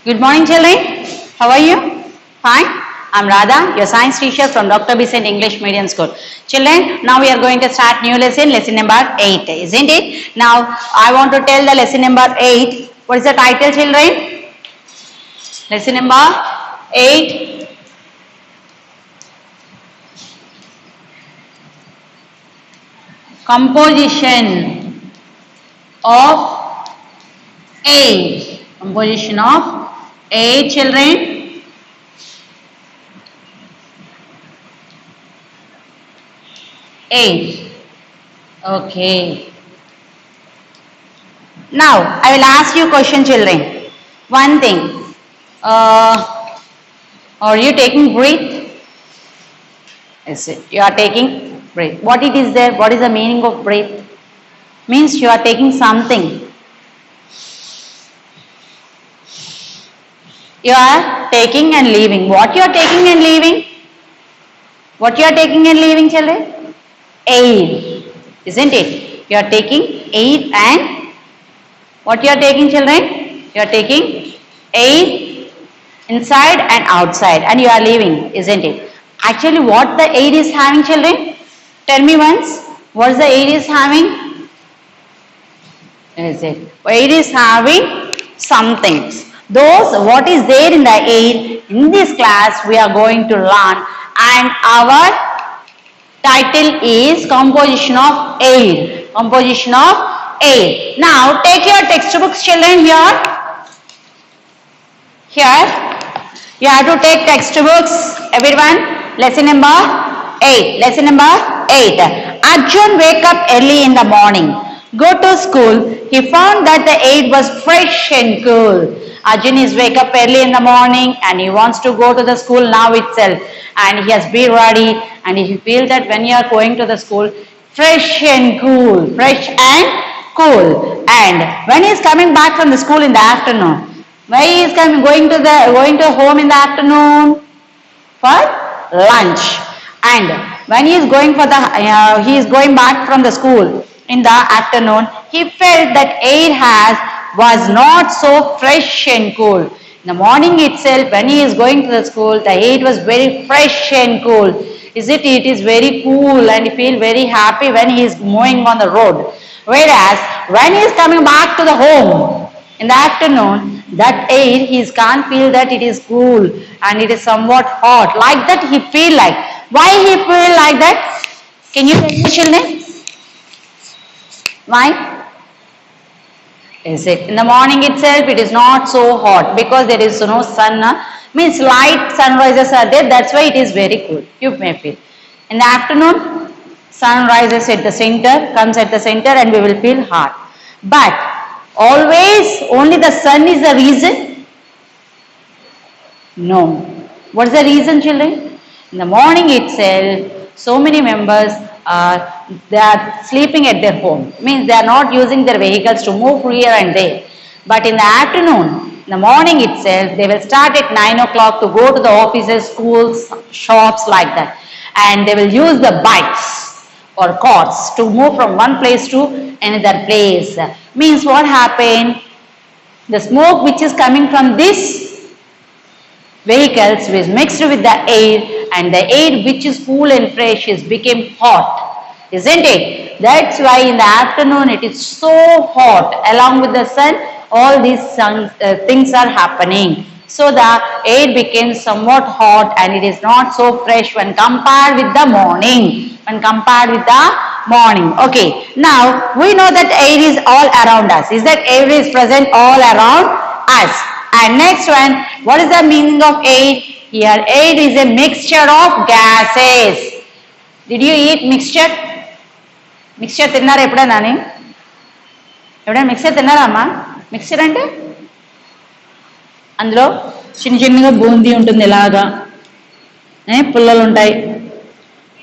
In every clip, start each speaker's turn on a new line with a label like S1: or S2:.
S1: Good morning, children. How are you? Fine. I'm Radha, your science teacher from Dr. Besant English Medium School. Children, now we are going to start new lesson number 8, isn't it? Now, I want to tell the lesson number 8. What is the title, children? Lesson number 8. Composition of aid. Composition of aid, children. Aid. Okay. Now, I will ask you a question, children. One thing. Are you taking breath? Is it? You are taking breath. What it is there? What is the meaning of breath? Means you are taking something. You are taking and leaving. What you are taking and leaving? What you are taking and leaving, children? Air. Isn't it? You are taking air and what you are taking, children? You are taking air inside and outside and you are leaving, isn't it? Actually, what the air is having, children? Tell me once. What the air is having? Is it? Air is having some things. Those what is there in the air, in this class we are going to learn, and our title is composition of air. Composition of air. Now take your textbooks, children. Here you have to take textbooks, everyone. Lesson number 8. Lesson number 8. Arjun wake up early in the morning. Go to school. He found that the air was fresh and cool. Arjun is wake up early in the morning and he wants to go to the school now itself, and he has been ready, and he feels that when you are going to the school, fresh and cool, and when he is coming back from the school in the afternoon, why he is going to home in the afternoon? For lunch. And when he is going going back from the school in the afternoon, he felt that air was not so fresh and cool. In the morning itself, when he is going to the school, the air was very fresh and cool. It is very cool, and he feels very happy when he is moving on the road. Whereas when he is coming back to the home in the afternoon, that air he can't feel that it is cool and it is somewhat hot. Like that he feel like. Why he feel like that? Can you tell me, children? Why? Is it? In the morning itself it is not so hot because there is no sun, means light sunrises are there, that's why it is very cool. You may feel. In the afternoon, sun rises at the center, comes at the center, and we will feel hot. But always only the sun is the reason? No. What is the reason, children? In the morning itself, so many members they are sleeping at their home. Means they are not using their vehicles to move here and there. But in the afternoon, in the morning itself, they will start at 9 o'clock to go to the offices, schools, shops, like that. And they will use the bikes or cars to move from one place to another place. Means what happened? The smoke which is coming from these vehicles was mixed with the air, and the air which is cool and fresh became hot, isn't it? That's why in the afternoon it is so hot. Along with the sun, all these things are happening. So the air became somewhat hot and it is not so fresh when compared with the morning. Okay, now we know that air is all around us. Is that air is present all around us? And next one, what is the meaning of air? Here, air is a mixture of gases. Did you eat mixture? Mixture తిన్నారా ఎప్పుడైనా? ఎప్పుడైనా mixture తిన్నారా అమ్మా? Mixture అంటే అందులో చిన్న చిన్నగా బూందీ ఉంటుంది, ఇలాగా పుల్లలు ఉంటాయి,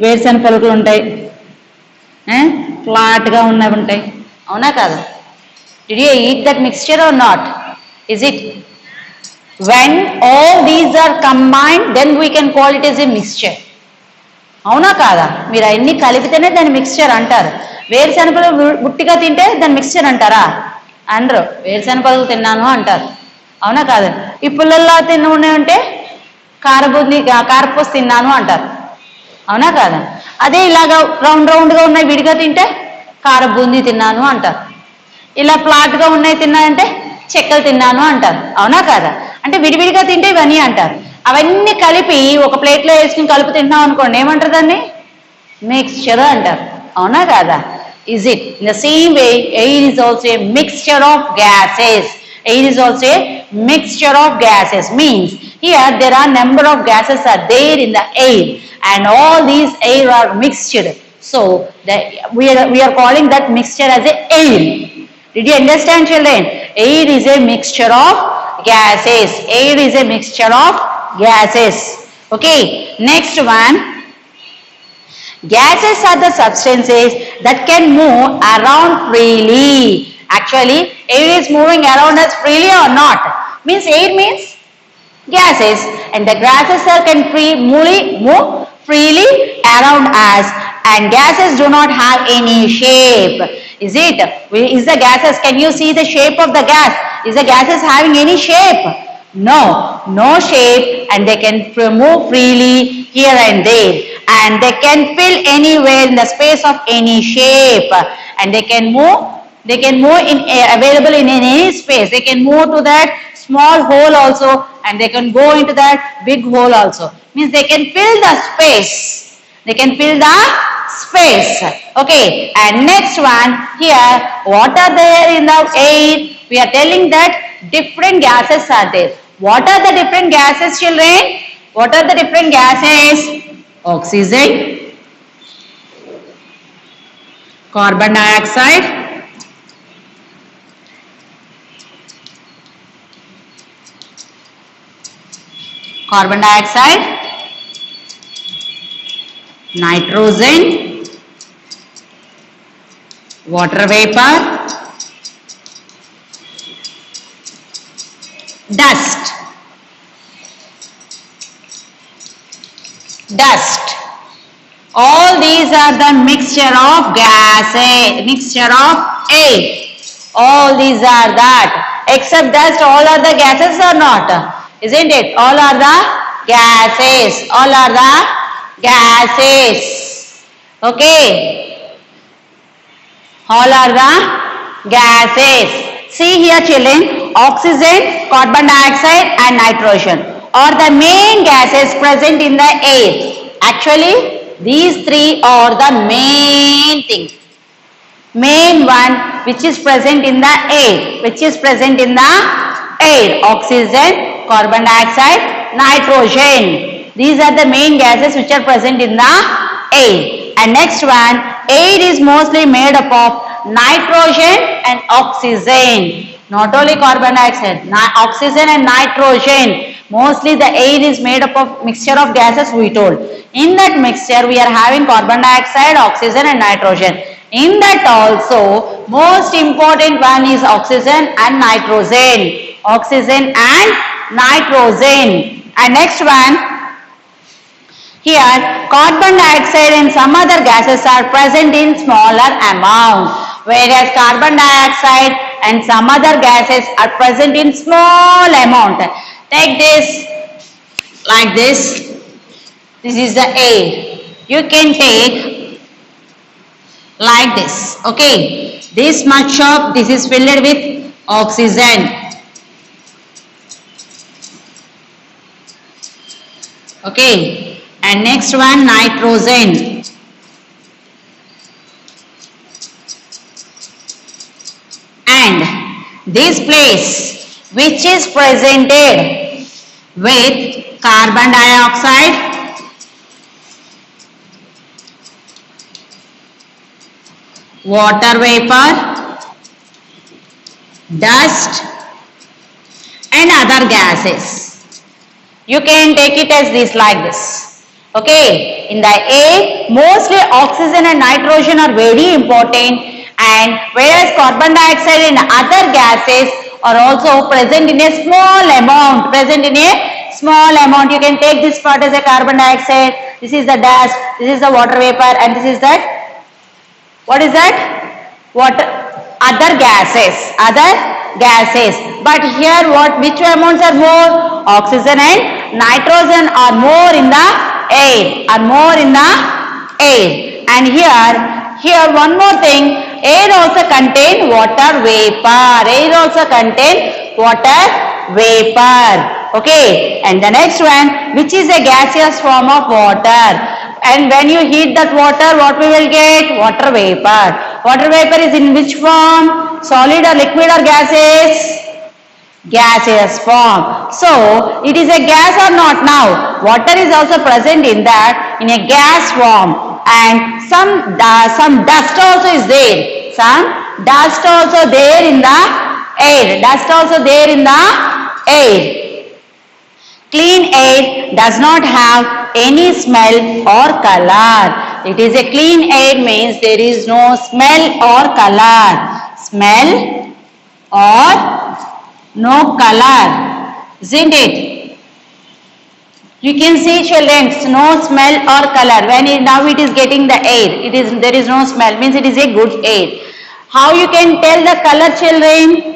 S1: వేరుశనగ పలుకులు ఉంటాయి, ఫ్లాట్గా ఉన్నవి ఉంటాయి. అవునా కాదా? Did you eat that mixture or not? Is it? When all these are combined, then we can call it as a mixture. అవునా కాదా? మీరు అన్ని కలిపితేనే దాన్ని మిక్స్చర్ అంటారు. వేరుశనగలు బుట్టిగా తింటే దాన్ని మిక్స్చర్ అంటారా? అనరు. వేరుశనగలు తిన్నాను అంటారు. అవునా కాదు? ఈ పుల్లల్లా తిన్న అంటే కారబూంది కారపూస తిన్నాను అంటారు, అవునా కాదా? అదే ఇలాగా రౌండ్ రౌండ్గా ఉన్నాయి విడిగా తింటే కారబూంది తిన్నాను అంటారు. ఇలా ఫ్లాట్గా ఉన్నాయి తిన్నానంటే చెక్కలు తిన్నాను అంటారు, అవునా కాదా? అంటే విడివిడిగా తింటే ఇవన్నీ అంటారు. అవన్నీ కలిపి ఒక ప్లేట్లో వేసుకుని కలుపు తింటున్నాం అనుకోండి, ఏమంటారు దాన్ని? మిక్స్చర్ అంటారు, అవునా కాదా? Is it? In the same way, air is also a mixture of gases. Air is also a mixture of gases. Means here there are number of gases are there in the air, and all these air are mixed. So we are calling that mixture as a air. Did you understand, children? Air is a mixture of gases. Air is a mixture of gases. Okay. Next one. Gases are the substances that can move around freely. Actually, air is moving around us freely or not? Means air means gases, and the gases can move freely around us, and gases do not have any shape. Is it? Is the gases, can you see the shape of the gas? Is the gases having any shape? No, no shape, and they can move freely here and there, and they can fill anywhere in the space of any shape, and they can move in available in any space. They can move to that small hole also, and they can go into that big hole also. Means they can fill the space. They can fill the space. Okay. And next one, here what are there in the air? We are telling that different gases are there. What are the different gases, children? What are the different gases? Oxygen, carbon dioxide, nitrogen, water vapor, dust. All these are the mixture of gases, mixture of air. All these are that. Except dust, all are the gases or not? Isn't it? All are the gases. All are the gases. Okay. All are the gases. See here, children, oxygen, carbon dioxide and nitrogen are the main gases present in the air. Actually, these three are the main thing. Main one which is present in the air. Which is present in the air. Oxygen, carbon dioxide, nitrogen. These are the main gases which are present in the air. And next one, air is mostly made up of nitrogen and oxygen. Not only carbon dioxide, oxygen and nitrogen. Mostly the air is made up of mixture of gases, we told. In that mixture we are having carbon dioxide, oxygen and nitrogen. In that also most important one is oxygen and nitrogen. Oxygen and nitrogen. And next one, here carbon dioxide and some other gases are present in smaller amount, whereas carbon dioxide and some other gases are present in small amount. Take this like this. This is the air. You can take like this. Okay. This much of this is filled with oxygen. Okay. And next one, nitrogen. And this place which is presented with carbon dioxide, water vapor, dust and other gases. You can take it as this like this. Okay, in the air mostly oxygen and nitrogen are very important, and whereas carbon dioxide and other gases are also present in a small amount. You can take this part as a carbon dioxide, this is the dust, this is the water vapor, and this is that, what is that? Water, other gases, other gases. But here which amounts are more? Oxygen and nitrogen are more in the air, are more in the air. And here one more thing, air also contain water vapor, air also contain water vapor. Okay, and the next one, which is a gaseous form of water, and when you heat that water, what we will get? Water vapor. Water vapor is in which form? Solid or liquid or gases? Gaseous form. So it is a gas or not? Now water is also present in that, in a gas form, and some dust also is there, some dust also there in the air, dust also there in the air. Clean air does not have any smell or color. It is a clean air means there is no smell or color. Smell or no color, isn't it? You can see children, no smell or color. Now it is getting the air, there is no smell, means it is a good air. How you can tell the color, children?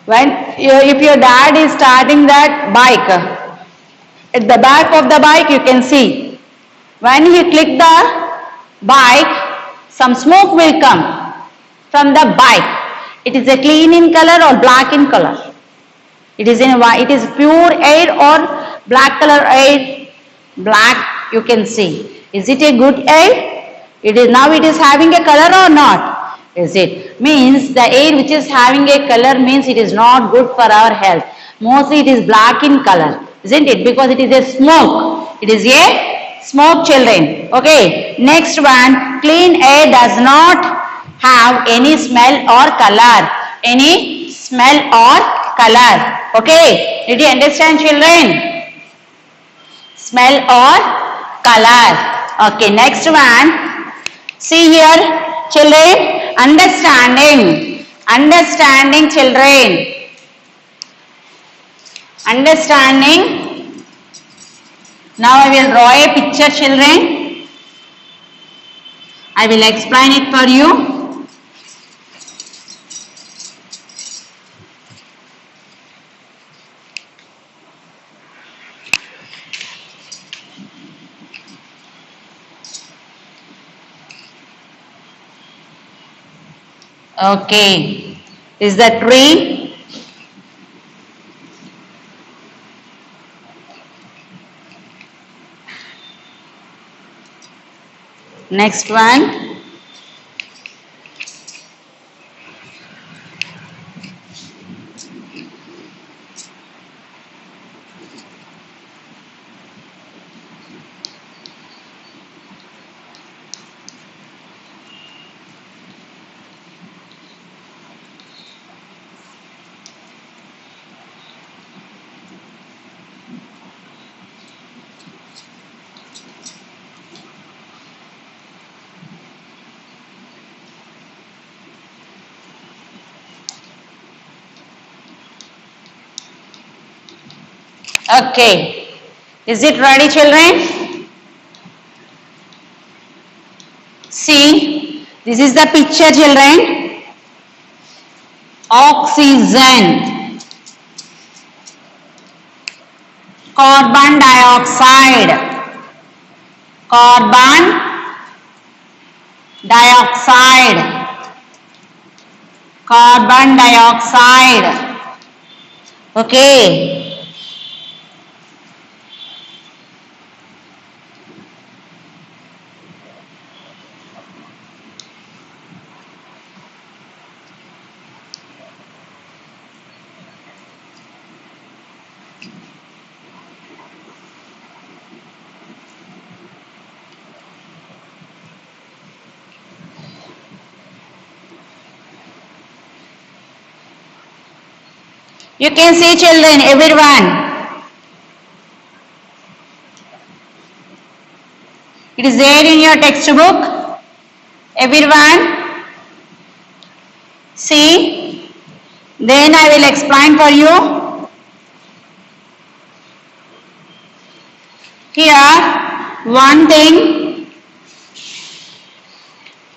S1: If your dad is starting that bike, at the back of the bike you can see, when he click the bike, some smoke will come from the bike. It is a clean in color or black in color? It is pure air or black color air? Black you can see. Is it a good air? Now it is having a color or not? Is it? Means the air which is having a color means it is not good for our health. Mostly it is black in color, isn't it? Because it is a smoke. It is a smoke, children. Okay. Next one, clean air does not have any smell or color. Any smell or color. Okay. Did you understand, children? Smell or color. Okay. Next one. See here, children. Understanding. Understanding, children. Understanding. Now I will draw a picture, children. I will explain it for you. Okay. Is the tree? Next one. Okay. Is it ready, children? See, this is the picture, children. Oxygen, carbon dioxide, carbon dioxide, carbon dioxide. Okay. You can see, children, everyone. It is there in your textbook. Everyone. See. Then I will explain for you. Here, one thing.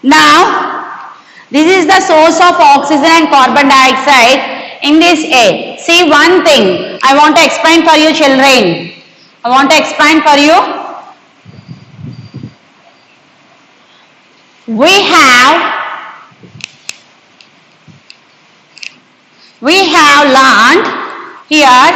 S1: Now, This is the source of oxygen and carbon dioxide in this air. See one thing I want to explain for you children. I want to explain for you. We have learned here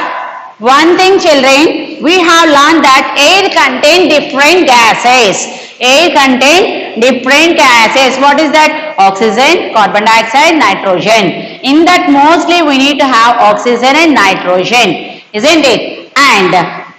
S1: one thing children. We have learned that air contains different gases. Air contains different gases. What is that? Oxygen, carbon dioxide, nitrogen. In that mostly we need to have oxygen and nitrogen, isn't it? And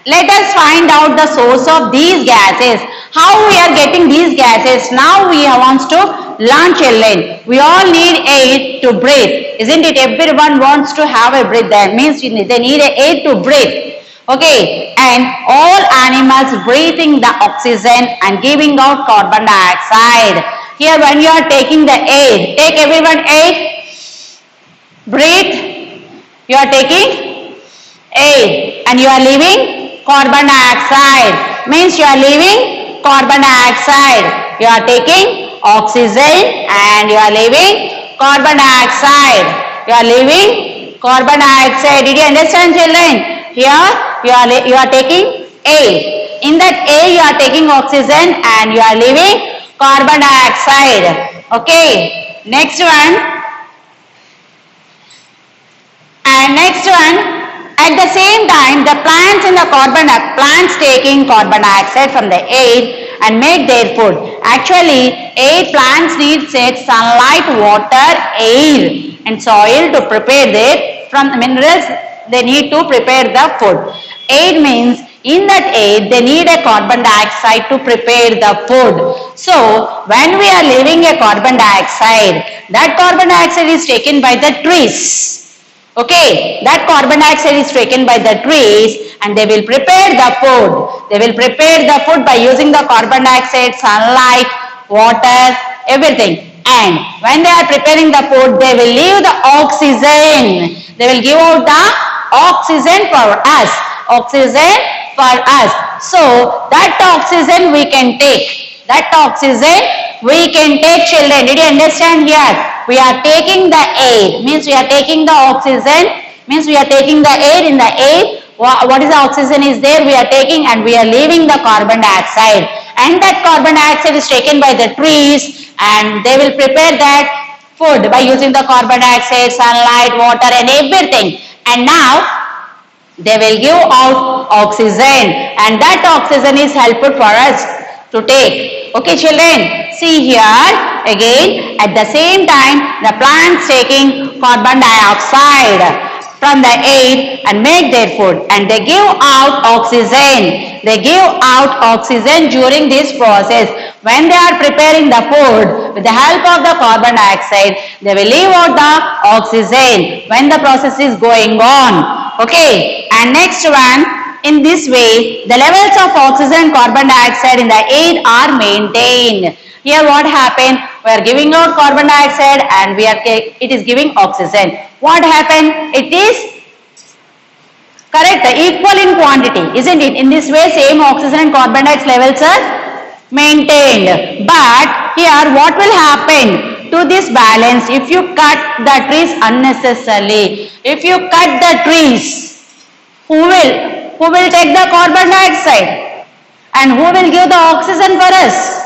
S1: let us find out the source of these gases. How we are getting these gases? Now we want to learn children. We all need air to breathe, isn't it? Everyone wants to have a breath. That means they need air to breathe. Okay, and all animals breathing the oxygen and giving out carbon dioxide. Here when you are taking the air, take everyone air, breathe, you are taking air and you are leaving carbon dioxide, means you are leaving carbon dioxide. You are taking oxygen and you are leaving carbon dioxide. You are leaving carbon dioxide. Did you understand children? Here you are taking air. In that air you are taking oxygen and you are leaving carbon dioxide. Okay. Next one. And next one. At the same time, the plants taking carbon dioxide from the air and make their food. Actually, plants need sunlight, water, air and soil to prepare from the minerals. They need to prepare the food. Air means in that air they need a carbon dioxide to prepare the food. So when we are leaving a carbon dioxide, that carbon dioxide is taken by the trees. Okay, that carbon dioxide is taken by the trees and they will prepare the food. They will prepare the food by using the carbon dioxide, sunlight, water, everything. And when they are preparing the food, they will leave the oxygen. They will give out the oxygen for us. Oxygen for us. So that oxygen we can take. That oxygen we can take children. Did you understand here? We are taking the air, means we are taking the oxygen, means we are taking the air. In the air, what is the oxygen is there, we are taking and we are leaving the carbon dioxide. And that carbon dioxide is taken by the trees and they will prepare that food by using the carbon dioxide, sunlight, water and everything. And now they will give out oxygen and that oxygen is helpful for us to take. Okay children, see here again, at the same time the plants taking carbon dioxide from the air and make their food and they give out oxygen. They give out oxygen during this process. When they are preparing the food with the help of the carbon dioxide, they will leave out the oxygen when the process is going on. Okay, and next one, in this way the levels of oxygen and carbon dioxide in the air are maintained. Here what happened? We are giving out carbon dioxide and it is giving oxygen. What happened? It is correct, equal in quantity, isn't it? In this way same oxygen and carbon dioxide levels are maintained. But here what will happen to this balance if you cut the trees unnecessarily? If you cut the trees, who will take the carbon dioxide and who will give the oxygen for us?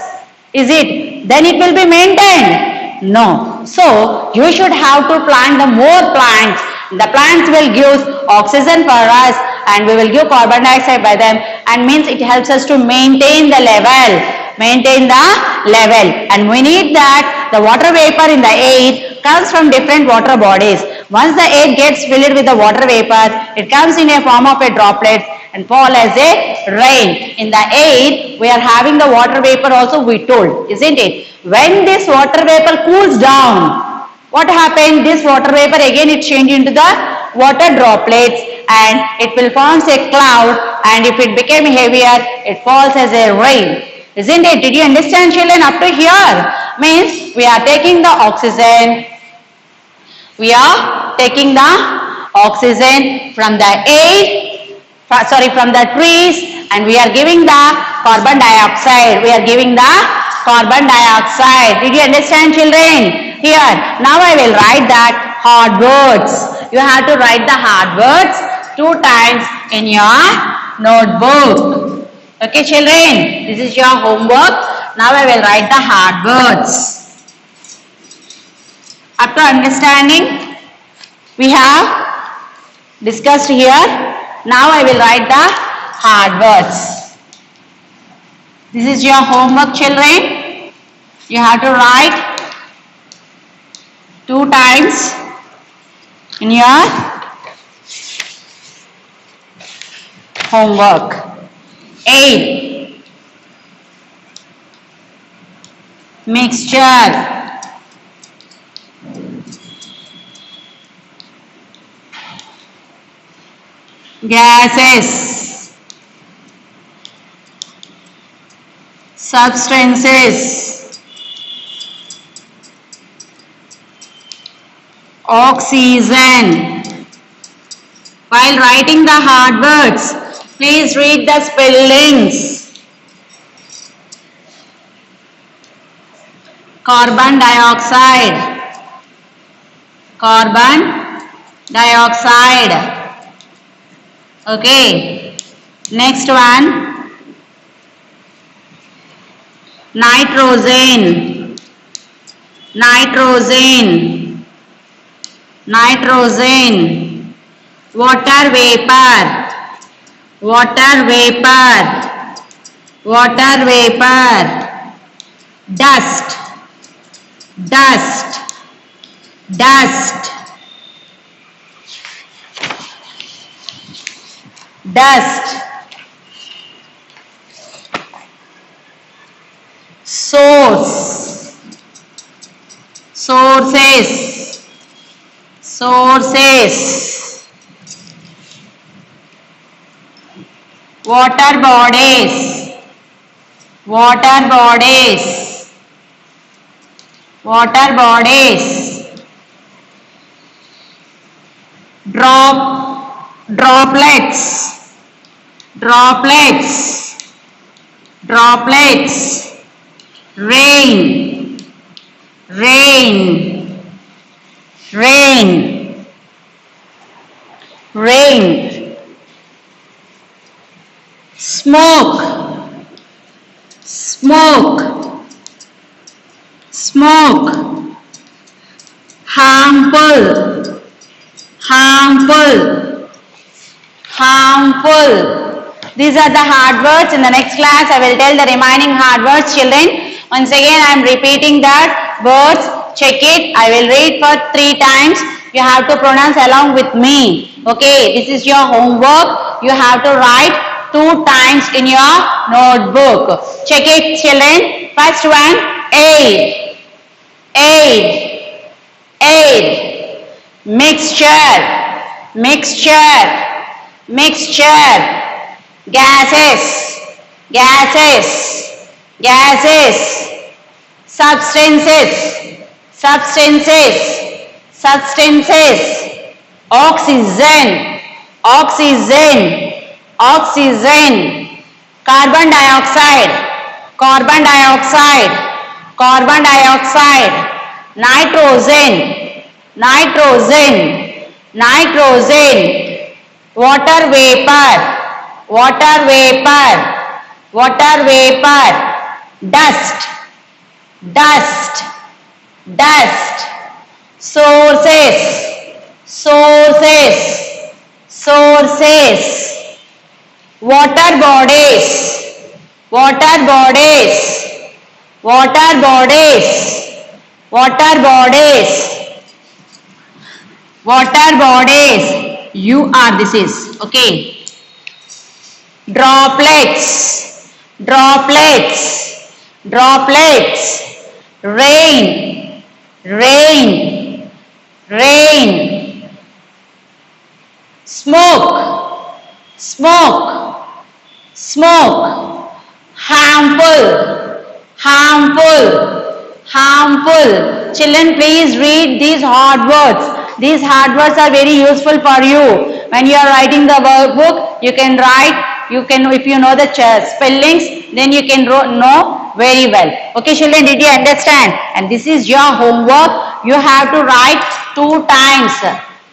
S1: Is it? Then it will be maintained? No. So you should have to plant the more plants. The plants will give oxygen for us and we will give carbon dioxide by them, and means it helps us to maintain the level. And we need that the water vapor in the air comes from different water bodies. Once the air gets filled with the water vapor, it comes in a form of a droplet and fall as a rain. In the air, we are having the water vapor also, we told, isn't it? When this water vapor cools down, what happened? This water vapor again it changes into the water droplets and it will form a cloud, and if it became heavier, it falls as a rain. Isn't it? Did you understand children up to here? Means we are taking the oxygen. We are taking the oxygen from the air, from the trees, and we are giving the carbon dioxide. We are giving the carbon dioxide. Did you understand children? Here, now I will write that hard words. You have to write the hard words 2 times in your notebook. Okay, children, this is your homework. Now I will write the hard words. Up to understanding, we have discussed here. Now I will write the hard words. This is your homework, children. You have to write 2 times in your homework. 8. Mixture. Gases. Substances. Oxygen. While writing the hard words, please read the spellings. Carbon dioxide. Carbon dioxide. Okay. Next one. Nitrogen. Nitrogen. Nitrogen. Water vapor. Water vapor. Water vapor. Dust. Dust. Dust. Dust. Source. Sources. Sources. Water bodies. Water bodies. Water bodies. Droplets. Droplets. Droplets. Rain. Rain. Rain. Rain. Smoke. Smoke. Smoke. Harmful. Harmful. Harmful. These are the hard words. In the next class, I will tell the remaining hard words, children. Once again, I am repeating that words. Check it. I will read for 3 times. You have to pronounce along with me. Okay, this is your homework. You have to write 2 times in your notebook. Check it, children. First one, aid. Aid. Aid. Mixture. Mixture. Mixture. Gases. Gases. Gases. Substances. Substances. Substances. Oxygen. Oxygen. Oxygen. Carbon dioxide. Carbon dioxide. Carbon dioxide. Nitrogen. Nitrogen. Nitrogen. Water vapor. Water vapor. Water vapor. Dust. Dust. Dust. Sources. Sources. Sources. Water bodies. Water bodies. Water bodies. Water bodies. Water bodies. You are this is. Okay. Droplets. Droplets. Droplets. Rain. Rain. Rain. Smoke. Smoke. Smoke. Harmful. Harmful. Harmful. Children, please read these hard words. These hard words are very useful for you. When you are writing the workbook, you can write, if you know the spellings, then you can know very well. Okay, children, did you understand? And this is your homework. you have to write 2 times.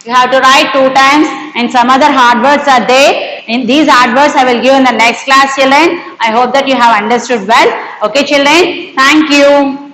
S1: You have to write 2 times, and some other hard words are there. In these hard words I will give in the next class, children. I hope that you have understood well. Okay, children. Thank you.